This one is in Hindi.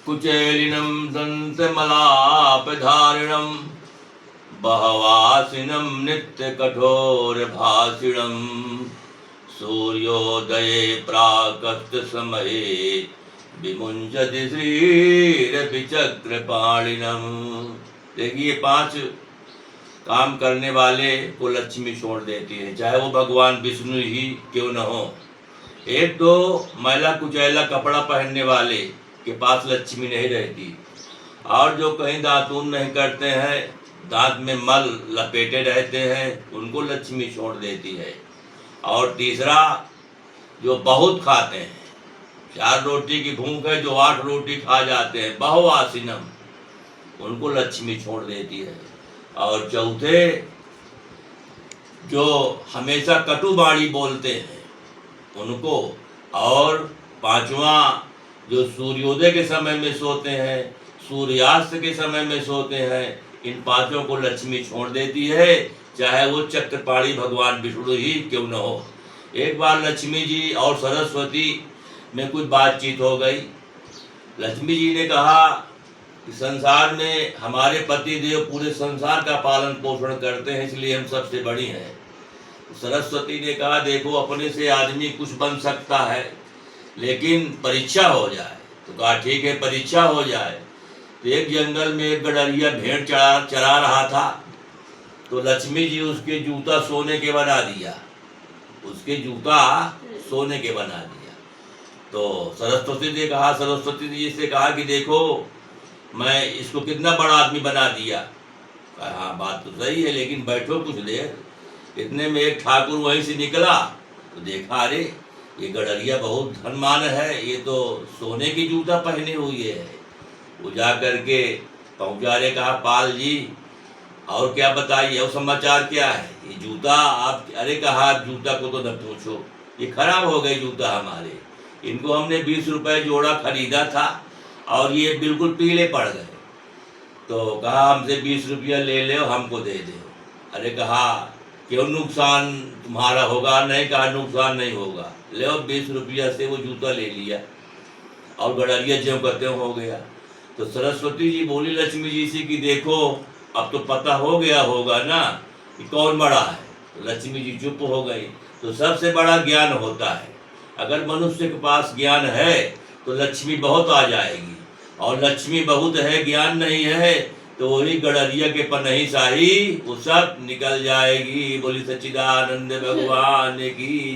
कुचेलिनं दन्तमलापधारिणं बहवासिनं नित्यकठोरभाषिणं सूर्योदये प्राकस्त्यसमये विमुञ्चति श्रीरविचक्रपाणिनम्। देखिए, 5 काम करने वाले को लक्ष्मी छोड़ देती है, चाहे वो भगवान विष्णु ही क्यों न हो। एक तो मैला कुचैला कपड़ा पहनने वाले के पास लक्ष्मी नहीं रहती, और जो कहीं दातून नहीं करते हैं, दांत में मल लपेटे रहते हैं, उनको लक्ष्मी छोड़ देती है। और तीसरा, जो बहुत खाते हैं, 4 रोटी की भूख है, जो 8 रोटी खा जाते हैं, बहुआसीनम, उनको लक्ष्मी छोड़ देती है। और चौथे, जो हमेशा कटुबाणी बोलते हैं, उनको। और 5वां, जो सूर्योदय के समय में सोते हैं, सूर्यास्त के समय में सोते हैं, इन 5 को लक्ष्मी छोड़ देती है, चाहे वो चक्रपाणी भगवान विष्णु ही क्यों न हो। एक बार लक्ष्मी जी और सरस्वती में कुछ बातचीत हो गई। लक्ष्मी जी ने कहा कि संसार में हमारे पति देव पूरे संसार का पालन पोषण करते हैं, इसलिए हम सबसे बड़ी हैं। सरस्वती ने कहा, देखो, अपने से आदमी कुछ बन सकता है, लेकिन परीक्षा हो जाए। तो कहा, ठीक है, परीक्षा हो जाए। तो एक जंगल में एक गडरिया भेड़ चरा रहा था, तो लक्ष्मी जी उसके जूता सोने के बना दिया, उसके जूता सोने के बना दिया। तो सरस्वती ने कहा, सरस्वती जी से कहा कि देखो, मैं इसको कितना बड़ा आदमी बना दिया। कहा, हाँ, बात तो सही है, लेकिन बैठो कुछ देर। इतने में एक ठाकुर वहीं से निकला, तो देखा, अरे ये गडरिया बहुत धनवान है, ये तो सोने की जूता पहने हुई है। वो जा करके पहुँचा रे, कहा, पाल जी, और क्या बताइए, और समाचार क्या है? ये जूता आप, अरे कहा, जूता को तो न पूछो, ये खराब हो गए जूता हमारे, इनको हमने 20 रुपए जोड़ा खरीदा था और ये बिल्कुल पीले पड़ गए। तो कहा, हमसे 20 रुपया ले लो, हमको दे दो। अरे कहा, क्यों नुकसान तुम्हारा होगा? नहीं, कहा, नुकसान नहीं होगा, ले 20 रुपया से वो जूता ले लिया, और गडरिया ज्यों कहते हो गया। तो सरस्वती जी बोली लक्ष्मी जी से कि देखो, अब तो पता हो गया होगा ना कि कौन बड़ा है। तो लक्ष्मी जी चुप हो गई। तो सबसे बड़ा ज्ञान होता है, अगर मनुष्य के पास ज्ञान है तो लक्ष्मी बहुत आ जाएगी, और लक्ष्मी बहुत है, ज्ञान नहीं है, तो वही गडरिया के पनही शाही वो सब निकल जाएगी। बोली सच्चिदानंद भगवान की।